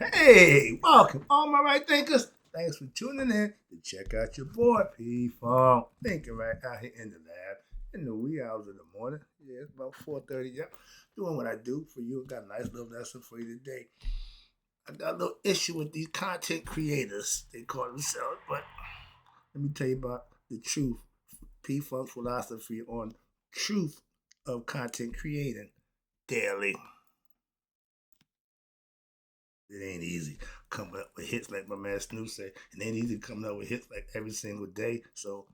Hey, welcome, all my right thinkers. Thanks for tuning in to check out your boy P Funk. Thinking right out here in the lab in the wee hours of the morning. Yeah, it's about 4:30. Yep, doing what I do for you. Got a nice little lesson for you today. I got a little issue with these content creators. They call themselves, but let me tell you about the truth. P Funk's philosophy on truth of content creating daily. It ain't easy coming up with hits like my man Snoop said. It ain't easy coming up with hits like every single day. So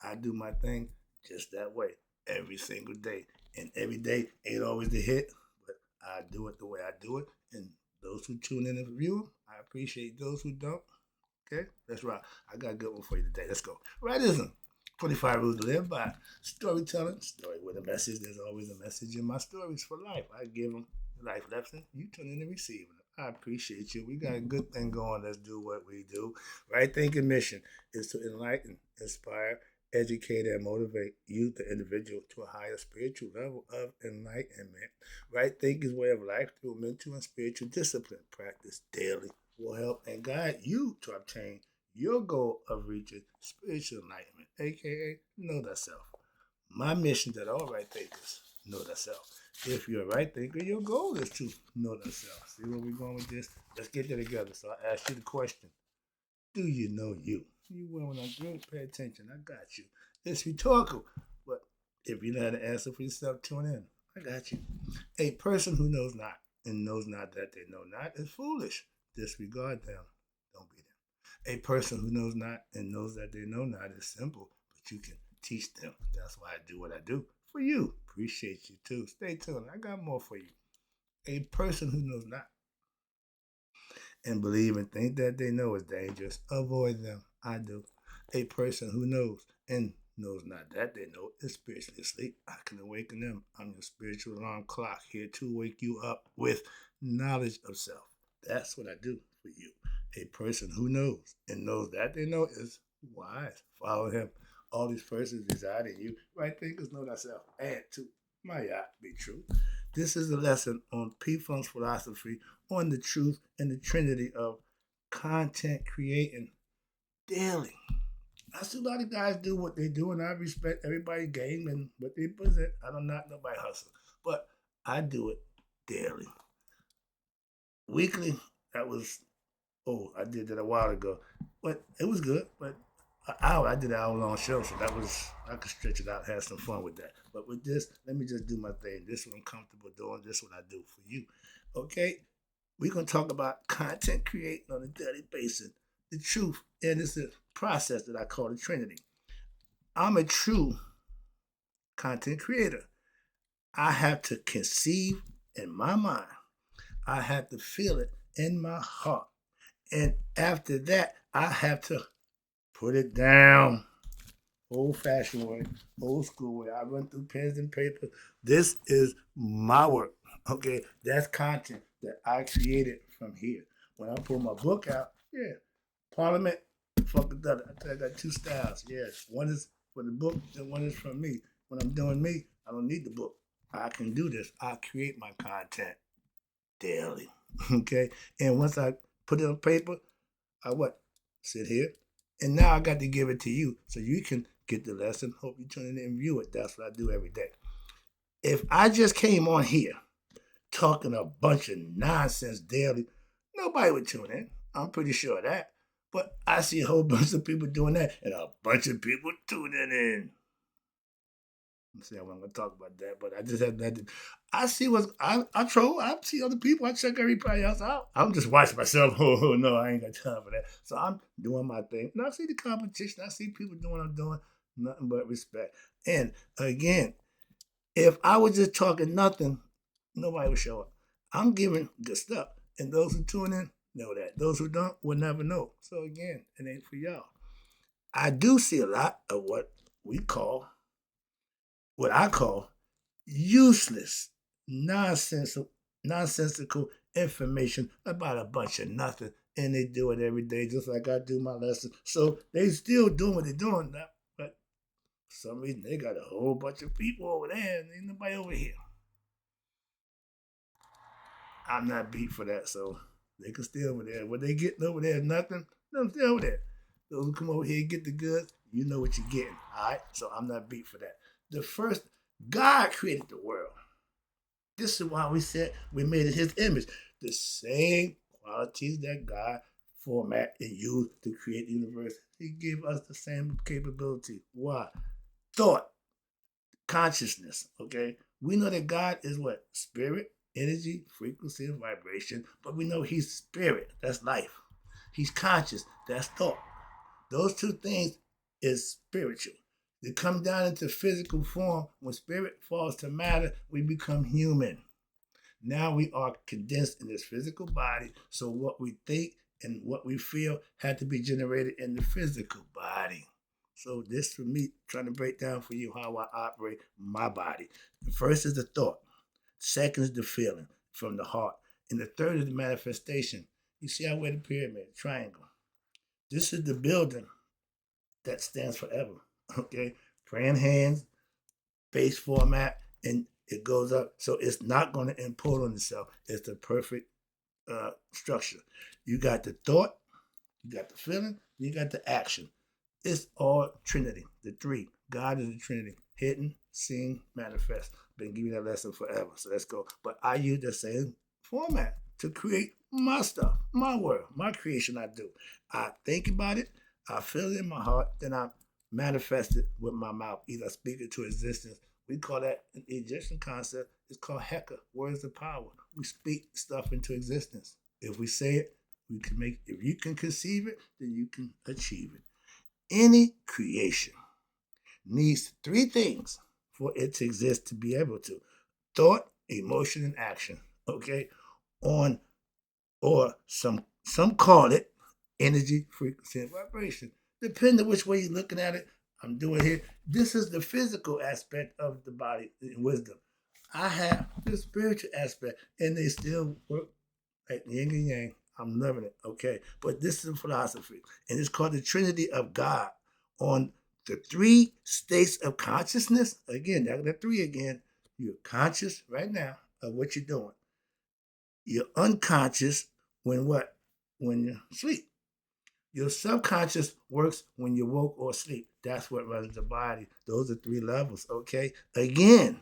I do my thing just that way every single day. And every day ain't always the hit, but I do it the way I do it. And those who tune in and view, I appreciate those who don't. Okay, that's right. I got a good one for you today. Let's go. Rightism. 25 rules to live by. Storytelling. Story with a message. There's always a message in my stories for life. I give them life lesson. You tune in and receive them. I appreciate you. We got a good thing going. Let's do what we do. Right thinking mission is to enlighten, inspire, educate, and motivate you, the individual, to a higher spiritual level of enlightenment. Right thinking way of life through mental and spiritual discipline practice daily will help and guide you to obtain your goal of reaching spiritual enlightenment, aka know thyself. My mission that all right thinkers know thyself. If you're a right thinker, your goal is to know thyself. See where we're going with this? Let's get there together. So I ask you the question: do you know you? You will when I'm through. Pay attention. I got you. It's rhetorical, but if you know how to answer for yourself, tune in. I got you. A person who knows not and knows not that they know not is foolish. Disregard them. Don't be them. A person who knows not and knows that they know not is simple, but you can teach them. That's why I do what I do for you. Appreciate you too. Stay tuned. I got more for you. A person who knows not and believe and think that they know is dangerous. Avoid them. I do. A person who knows and knows not that they know is spiritually asleep. I can awaken them. I'm your spiritual alarm clock here to wake you up with knowledge of self. That's what I do for you. A person who knows and knows that they know is wise. Follow him. All these persons reside in you. Right thinkers know thyself. And to my yacht be true. This is a lesson on P. Funk's philosophy on the truth and the Trinity of content creating daily. I see a lot of guys do what they do, and I respect everybody's game and what they present. I don't knock nobody hustle, but I do it daily. Weekly, that was I did that a while ago, but it was good. But an hour, I did an hour long show, so that was I could stretch it out, have some fun with that. But with this, let me just do my thing. This is what I'm comfortable doing. This is what I do for you. Okay, we're gonna talk about content creating on a daily basis, the truth, and it's a process that I call the Trinity. I'm a true content creator. I have to conceive in my mind. I have to feel it in my heart. And after that, I have to put it down. Old fashioned way, old school way. I run through pens and paper. This is my work. Okay, that's content that I created from here. When I pull my book out, yeah, Parliament, fuck it up. I got two styles. Yes, one is for the book, and one is from me. When I'm doing me, I don't need the book. I can do this. I create my content daily. Okay, and once I put it on paper, I what? Sit here. And now I got to give it to you so you can get the lesson. Hope you tune in and view it. That's what I do every day. If I just came on here talking a bunch of nonsense daily, nobody would tune in. I'm pretty sure of that. But I see a whole bunch of people doing that and a bunch of people tuning in. I'm saying I'm gonna talk about that, but I just had that. I see what's I troll. I see other people. I check everybody else out. I'm just watching myself. Oh no, I ain't got time for that. So I'm doing my thing. And I see the competition. I see people doing what I'm doing. Nothing but respect. And again, if I was just talking nothing, nobody would show up. I'm giving good stuff, and those who tune in know that. Those who don't will never know. So again, it ain't for y'all. I do see a lot of we call what I call useless, nonsensical information about a bunch of nothing. And they do it every day, just like I do my lesson. So they still doing what they're doing now. But for some reason, they got a whole bunch of people over there and ain't nobody over here. I'm not beat for that, so They can stay over there. What they getting over there is nothing. Let them stay over there. Those who come over here and get the goods, you know what you're getting. All right? So I'm not beat for that. The first, God created the world. This is why we said we made it his image. The same qualities that God format and used to create the universe. He gave us the same capability. Why? Thought, consciousness, okay? We know that God is what? Spirit, energy, frequency, and vibration, but we know he's spirit. That's life. He's conscious. That's thought. Those two things is spiritual. They come down into physical form. When spirit falls to matter, we become human. Now we are condensed in this physical body. So what we think and what we feel had to be generated in the physical body. So this for me, trying to break down for you how I operate my body. The first is the thought. Second is the feeling from the heart. And the third is the manifestation. You see how we're the pyramid, triangle. This is the building that stands forever. Okay? Praying hands, base format, and it goes up. So it's not going to implode on itself. It's the perfect structure. You got the thought, you got the feeling, you got the action. It's all Trinity, the three. God is the Trinity. Hidden, seen, manifest. Been giving that lesson forever. So let's go. But I use the same format to create my stuff, my world, my creation I do. I think about it, I feel it in my heart, then I manifest it with my mouth. Either I speak it to existence. We call that an Egyptian concept. It's called Heka, words of power. We speak stuff into existence. If we say it, we can make it. If you can conceive it, then you can achieve it. Any creation needs three things for it to exist to be able to: thought, emotion, and action. Okay, on or some call it energy, frequency, and vibration. Depending on which way you're looking at it, I'm doing here. This is the physical aspect of the body in wisdom. I have the spiritual aspect, and they still work like yin and yang. I'm loving it. Okay, but this is a philosophy, and it's called the Trinity of God on the three states of consciousness. Again, that three again. You're conscious right now of what you're doing. You're unconscious when what? When you sleep. Your subconscious works when you woke or sleep. That's what runs the body. Those are three levels, okay? Again,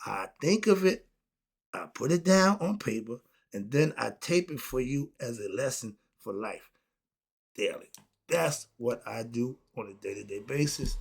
I think of it, I put it down on paper, and then I tape it for you as a lesson for life daily. That's what I do on a day-to-day basis.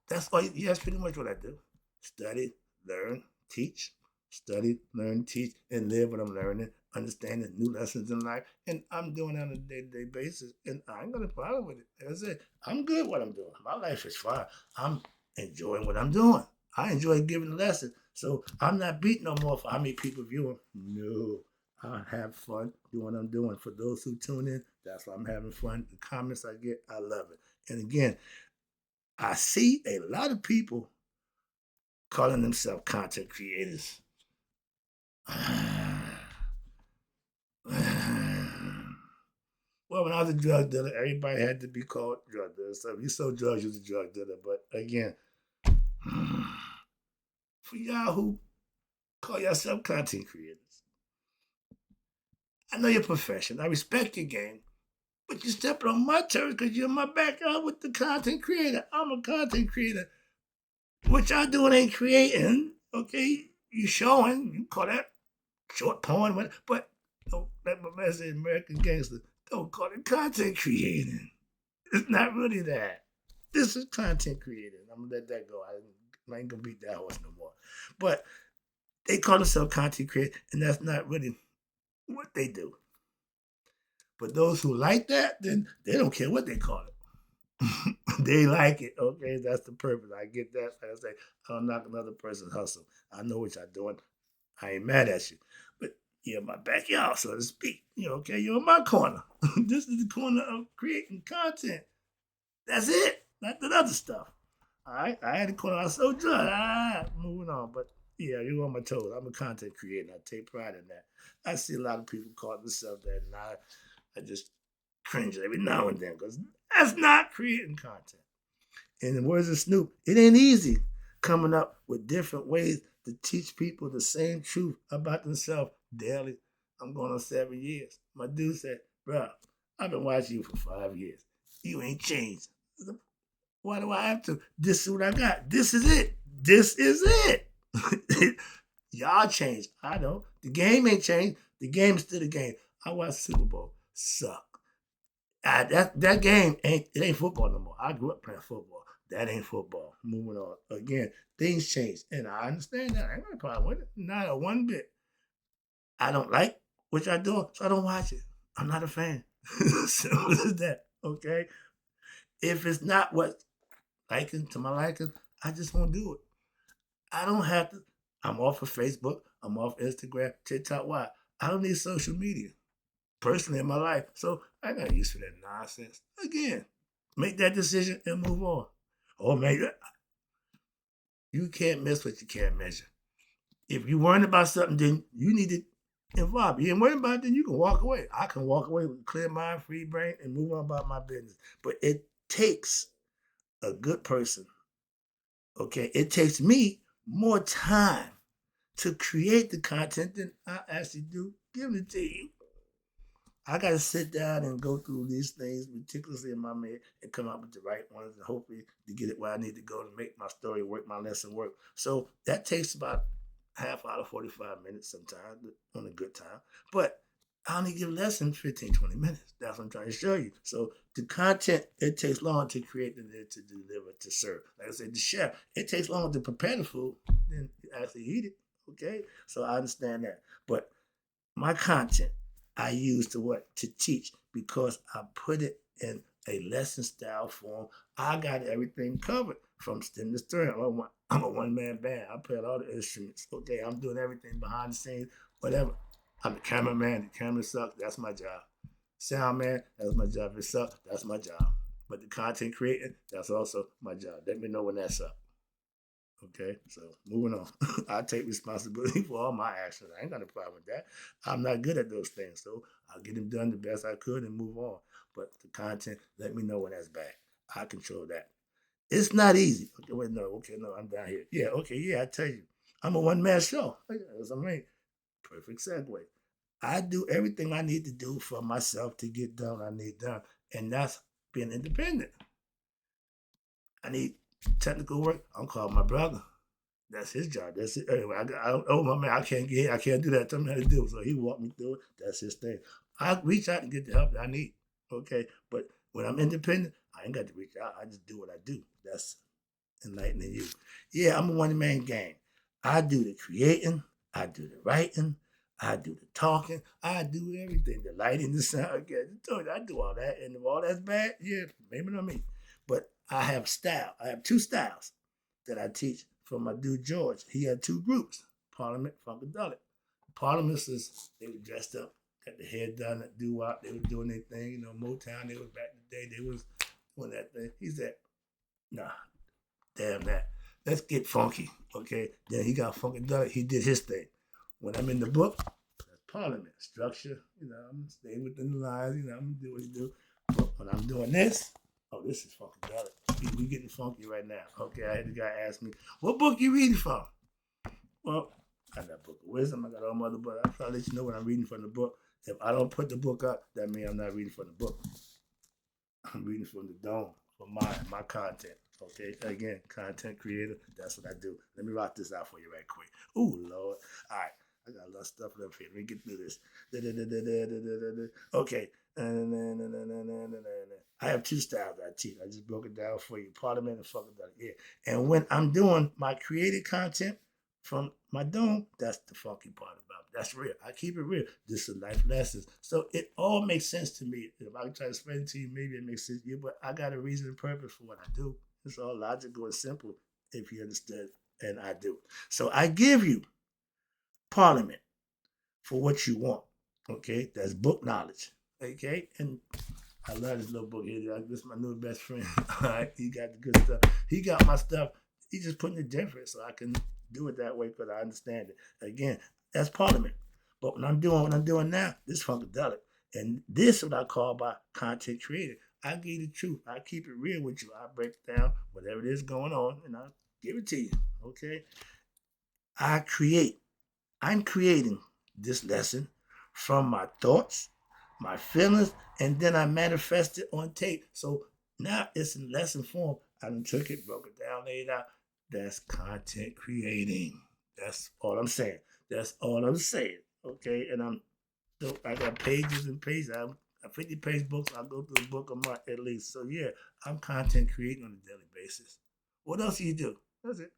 That's all. That's pretty much what I do. Study, learn, teach. Study, learn, teach, and live what I'm learning, understanding new lessons in life. And I'm doing it on a day-to-day basis. And I ain't gonna follow with it. Like I said, I'm good at what I'm doing. My life is fine. I'm enjoying what I'm doing. I enjoy giving the lesson. So I'm not beat no more for how many people view them. No. I have fun doing what I'm doing. For those who tune in, that's why I'm having fun. The comments I get, I love it. And again, I see a lot of people calling themselves content creators. Well, when I was a drug dealer, everybody had to be called drug dealer. So if you sold drugs, you was a drug dealer. But again, for y'all who call yourself content creators, I know your profession. I respect your game. But you're stepping on my toes because you're in my backyard with the content creator. I'm a content creator. What y'all doing ain't creating. Okay, you showing. You call that short porn, but don't let my message American Gangster. Don't call it content creating. It's not really that. This is content creating. I'm gonna let that go. I ain't gonna beat that horse no more. But they call themselves content creator, and that's not really what they do. But those who like that, then they don't care what they call it. They like it. Okay, that's the purpose. I get that. Like I say, I don't knock another person's hustle. I know what y'all doing. I ain't mad at you. But you're in my backyard, so to speak. Okay, you're in my corner. This is the corner of creating content. That's it. Not the other stuff. All right, I had a corner. I was so good. Moving on. But yeah, you're on my toes. I'm a content creator. I take pride in that. I see a lot of people call themselves that, and I just cringe every now and then because that's not creating content. In the words of Snoop, it ain't easy coming up with different ways to teach people the same truth about themselves daily. I'm going on 7 years. My dude said, bro, I've been watching you for 5 years. You ain't changed. Why do I have to? This is what I got. This is it. This is it. Y'all changed. I know. The game ain't changed. The game is still the game. I watch Super Bowl. Suck. That game ain't football no more. I grew up playing football. That ain't football. Moving on. Again, things change. And I understand that. I ain't got a problem with it. Not a one bit. I don't like what y'all doing, so I don't watch it. I'm not a fan. Simple as that. Okay? If it's not what liking to my liking, I just won't do it. I don't have to. I'm off of Facebook. I'm off Instagram, TikTok. Why? I don't need social media personally in my life. So I got used to that nonsense. Again, make that decision and move on. Oh man, you can't miss what you can't measure. If you're worrying about something, then you need to involve. You ain't worrying about it, then you can walk away. I can walk away with a clear mind, free brain, and move on about my business. But it takes a good person. Okay, it takes me more time to create the content than I actually do giving it to you. I got to sit down and go through these things meticulously in my head and come up with the right ones and hopefully to get it where I need to go to make my story work, my lesson work. So that takes about half hour, 45 minutes sometimes on a good time. But I only give lessons 15, 20 minutes. That's what I'm trying to show you. So the content, it takes long to create and then to deliver, to serve. Like I said, the chef, it takes longer to prepare the food than actually eat it. Okay? So I understand that. But my content, I use to what? To teach because I put it in a lesson style form. I got everything covered from stem to stern. I'm a one-man band. I play all the instruments. Okay, I'm doing everything behind the scenes, whatever. I'm the cameraman. The camera sucks. That's my job. Sound man, that's my job. If it sucks, that's my job. But the content creating, that's also my job. Let me know when that's up. Okay, so moving on. I take responsibility for all my actions. I ain't got a problem with that. I'm not good at those things, so I'll get them done the best I could and move on. But the content, let me know when that's back. I control that. It's not easy. Okay, wait, no, okay, no, I'm down here. Yeah, okay, yeah, I tell you. I'm a one-man show. That's what I mean. Perfect segue. I do everything I need to do for myself to get done what I need done. And that's being independent. I need technical work. I'm calling my brother. That's his job. That's it. Anyway, oh my man, I can't do that. Tell me how to do it. So he walked me through it. That's his thing. I reach out and get the help that I need. Okay. But when I'm independent, I ain't got to reach out. I just do what I do. That's enlightening you. Yeah, I'm a one-man gang. I do the creating, I do the writing, I do the talking, I do everything. The lighting, the sound, I do all that. And if all that's bad, yeah, maybe not me. But I have style. I have two styles that I teach from my dude George. He had two groups, Parliament, Funkadelic. Parliaments is they were dressed up, got the hair done, that doo-wop, they were doing their thing, Motown, they was back in the day, they was doing that thing. He said, nah, damn that. Let's get funky, okay? Then he got Funkadelic, he did his thing. When I'm in the book, that's Parliament, structure, I'm gonna stay within the lines, I'm gonna do what you do. But when I'm doing this, oh, this is Funkadelic. We getting funky right now. Okay, I had the guy ask me, what book you reading from? Well, I got a book of wisdom. I got all my other books. I'll probably let you know when I'm reading from the book. If I don't put the book up, that means I'm not reading from the book. I'm reading from the dome, from my content. Okay, again, content creator. That's what I do. Let me rock this out for you right quick. Ooh, Lord. All right, I got a lot of stuff up here. Let me get through this. Okay. I have two styles I teach. I just broke it down for you. Parliament and Funkadelic. Yeah. And when I'm doing my creative content from my dome, that's the funky part about it. That's real. I keep it real. This is life lessons. So it all makes sense to me. If I can try to explain it to you, maybe it makes sense to you, but I got a reason and purpose for what I do. It's all logical and simple if you understand, and I do. So I give you Parliament for what you want. Okay, that's book knowledge. Okay, and I love this little book here. This is my new best friend. All right, he got the good stuff. He got my stuff. He's just putting it different so I can do it that way because I understand it. Again, that's Parliament. But what I'm doing now, this is Funkadelic. And this is what I call by content creator. I give you the truth. I keep it real with you. I break down whatever it is going on and I give it to you. Okay? I'm creating this lesson from my thoughts, my feelings, and then I manifest it on tape. So now it's in lesson form. I done took it, broke it down, laid it out. That's content creating. That's all I'm saying. That's all I'm saying. Okay, and so I got pages and pages. I'm a 50-page books. I go through a book a month at least. So yeah, I'm content creating on a daily basis. What else do you do? That's it.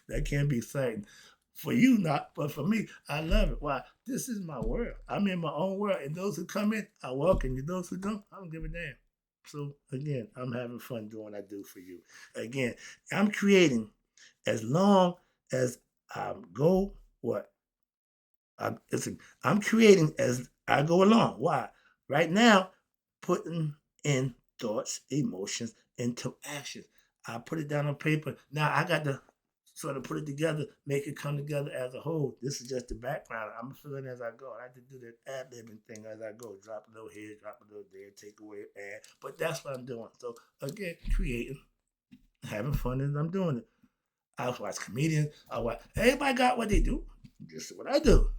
That can be exciting. For you, not, but for me, I love it. Why? This is my world. I'm in my own world, and those who come in, I welcome you. Those who don't, I don't give a damn. So again, I'm having fun doing what I do for you. Again, I'm creating as long as I go what I'm creating as I go along. Why? Right now, putting in thoughts, emotions into action. I put it down on paper. Now I got to sort of put it together, make it come together as a whole. This is just the background. I'm feeling as I go. I have to do that ad-libbing thing as I go. Drop a little here, drop a little there, take away, add. But that's what I'm doing. So again, creating, having fun as I'm doing it. I watch comedians. I watch. Everybody got what they do. This is what I do.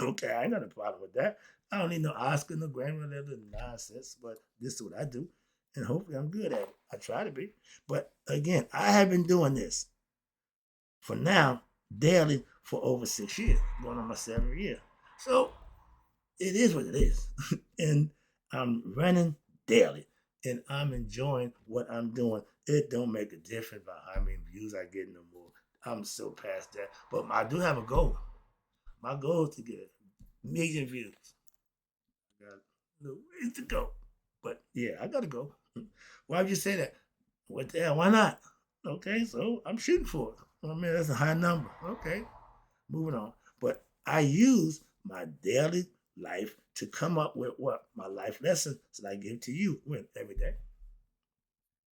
Okay, I ain't got a problem with that. I don't need no Oscar, no Grammy, or other nonsense. But this is what I do, and hopefully I'm good at it. I try to be. But again, I have been doing this for now daily for over 6 years, going on my 7th year. So it is what it is, and I'm running daily, and I'm enjoying what I'm doing. It don't make a difference about how many views I get no more. I'm so past that, but I do have a goal. My goal is to get 1,000,000 views. I got a little ways to go, but yeah, I gotta go. Why would you say that? What the hell? Why not? Okay, so I'm shooting for it. I mean, that's a high number. Okay, moving on. But I use my daily life to come up with what? My life lessons that I give to you with every day.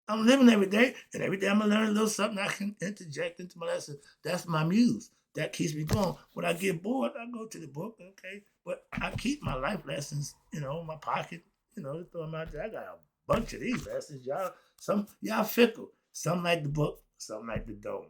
I'm living every day, and every day I'm gonna learn a little something I can interject into my lesson. That's my muse. That keeps me going. When I get bored, I go to the book, okay? But I keep my life lessons, in my pocket, throw them out there. I got a bunch of these lessons. Y'all fickle. Some like the book, some like the dome.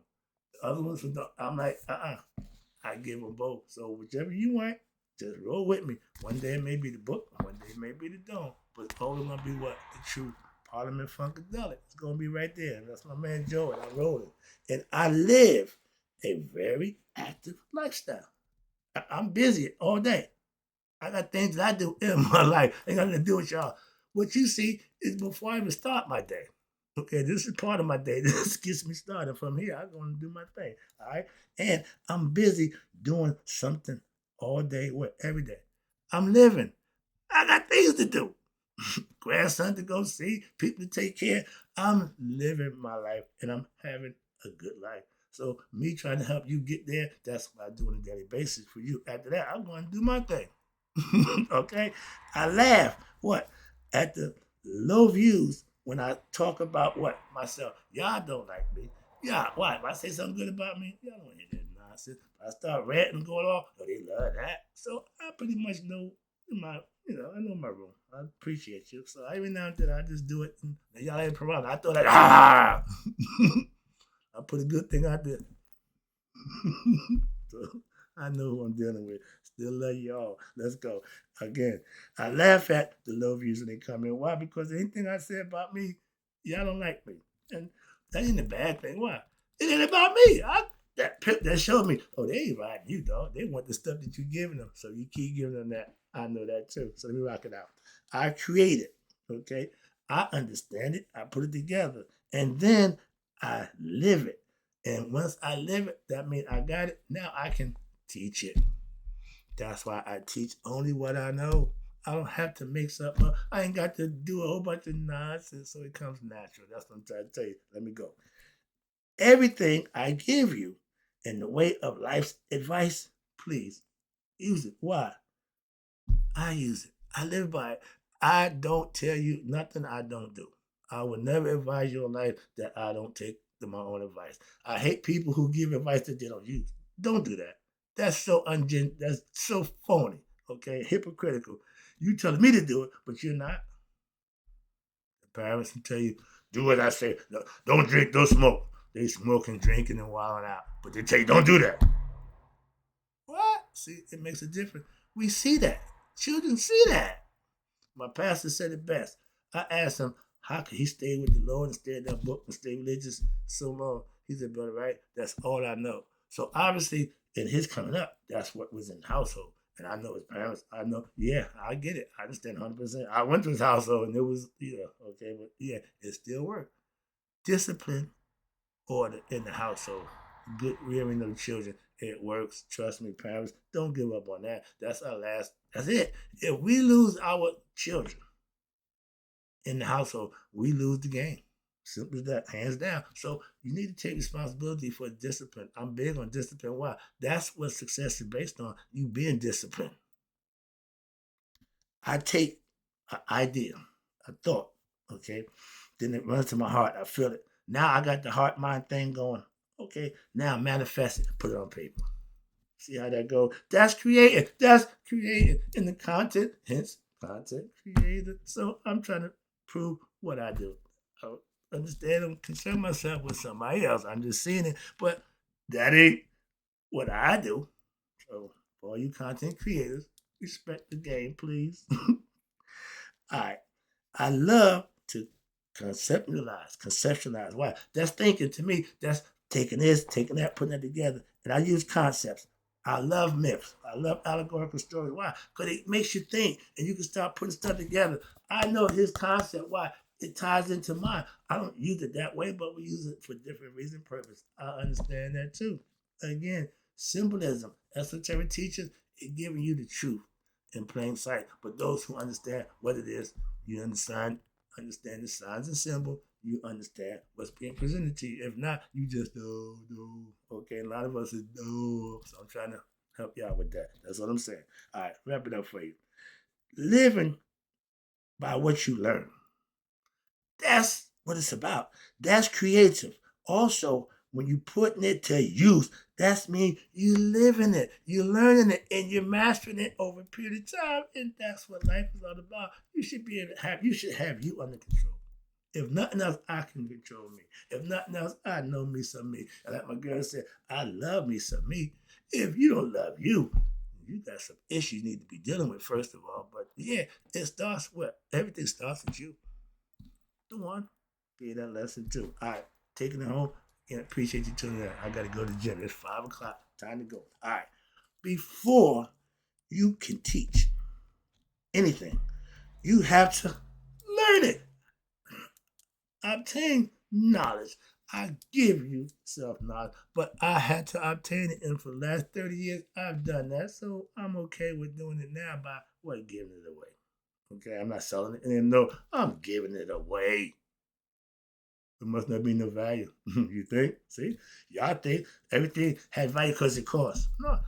The other ones, I'm like, I give them both. So whichever you want, just roll with me. One day it may be the book, one day it may be the dome. But it's always gonna be what? The truth. Parliament Funkadelic. It's gonna be right there. That's my man Joe, and I roll it. And I live a very active lifestyle. I'm busy all day. I got things that I do in my life. Ain't nothing to do with y'all. What you see is before I even start my day. Okay, this is part of my day. This gets me started. From here, I'm going to do my thing. All right? And I'm busy doing something all day, every day. I'm living. I got things to do. Grandson to go see, people to take care. I'm living my life and I'm having a good life. So me trying to help you get there, that's what I do on a daily basis for you. After that, I'm going to do my thing. Okay? I laugh, at the low views when I talk about myself. Y'all don't like me. Yeah, why? If I say something good about me, y'all don't hear that nonsense. If I start ranting going off, they love that. So I pretty much know I know my room. I appreciate you. So every now and then I just do it. And y'all ain't proud. I thought I put a good thing out there. So I know who I'm dealing with. Still love y'all. Let's go. Again, I laugh at the low views when they come in. Why? Because anything I say about me, y'all don't like me. And that ain't a bad thing. Why? It ain't about me. That showed me, they ain't riding you, dog. They want the stuff that you're giving them. So you keep giving them that. I know that too. So let me rock it out. I create it. Okay. I understand it. I put it together. And then I live it. And once I live it, that means I got it. Now I can teach it. That's why I teach only what I know. I don't have to make something up. I ain't got to do a whole bunch of nonsense so it comes natural. That's what I'm trying to tell you. Let me go. Everything I give you in the way of life's advice, please use it. Why? I use it. I live by it. I don't tell you nothing I don't do. I will never advise your life that I don't take my own advice. I hate people who give advice that they don't use. Don't do that. That's so that's so phony. Okay, hypocritical. You telling me to do it, but you're not. The parents will tell you, do what I say. No, don't drink, don't smoke. They smoking, drinking, and wilding out. But they tell you, don't do that. See, it makes a difference. We see that. Children see that. My pastor said it best. I asked him, how could he stay with the Lord and stay in that book and stay religious so long? He said, brother, right? That's all I know. So obviously, in his coming up, that's what was in the household. And I know his parents. I know, yeah, I get it. I understand 100%. I went to his household and it was, okay, but yeah, it still worked. Discipline, order in the household, good rearing of the children. It works. Trust me, parents, don't give up on that. That's it. If we lose our children in the household, we lose the game. Simple as that, hands down. So you need to take responsibility for discipline. I'm big on discipline. Why? That's what success is based on. You being disciplined. I take an idea, a thought, okay? Then it runs to my heart. I feel it. Now I got the heart mind thing going. Okay, now manifest it, put it on paper. See how that goes? That's creating. That's creating in the content, hence content creator. So I'm trying to prove what I do. I understand and concern myself with somebody else. I'm just seeing it, but that ain't what I do. So for all you content creators, respect the game, please. All right. I love to conceptualize. Why? That's thinking to me. That's taking this, taking that, putting it together. And I use concepts. I love myths. I love allegorical stories. Why? Because it makes you think and you can start putting stuff together. I know his concept. Why? It ties into mine. I don't use it that way, but we use it for different reason, purpose. I understand that too. Again, symbolism, esoteric teachers, it giving you the truth in plain sight. But those who understand what it is, you understand the signs and symbols, you understand what's being presented to you. If not, you just no. Okay, a lot of us is no. So I'm trying to help you out with that. That's what I'm saying. All right, wrap it up for you. Living by what you learn. That's what it's about. That's creative. Also, when you putting it to use, that's mean you living it, you're learning it, and you're mastering it over a period of time. And that's what life is all about. You should be able to you should have you under control. If nothing else, I can control me. If nothing else, I know me some me. And like my girl said, I love me some me. If you don't love you, you got some issues you need to be dealing with, first of all. But yeah, it starts with everything starts with you. The one, be that lesson too. All right, taking it home. And appreciate you tuning in. I gotta go to the gym. It's 5 o'clock. Time to go. All right. Before you can teach anything, you have to learn it. Obtain knowledge. I give you self knowledge, but I had to obtain it, and for the last 30 years, I've done that. So I'm okay with doing it now by what giving it away. Okay, I'm not selling it, and no, I'm giving it away. There must not be no value. You think? See? Y'all think everything has value because it costs. No.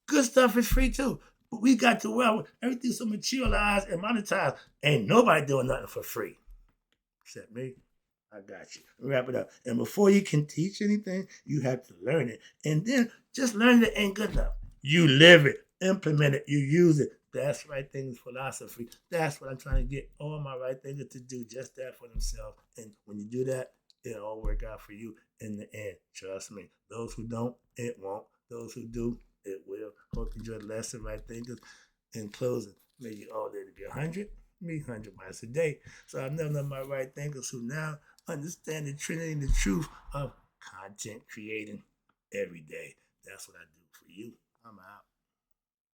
Good stuff is free too. But we got to well, everything's so materialized and monetized. Ain't nobody doing nothing for free. Except me. I got you. Wrap it up. And before you can teach anything, you have to learn it. And then just learning it ain't good enough. You live it, implement it, you use it. That's right things philosophy. That's what I'm trying to get all my right thinkers to do, just that for themselves. And when you do that, it'll all work out for you in the end. Trust me. Those who don't, it won't. Those who do, it will. Hope you enjoyed the lesson, right thinkers. In closing, may you all day to be 100, me 100 miles a day. So I've never known my right thinkers who now understand the Trinity and the truth of content creating every day. That's what I do for you. I'm out.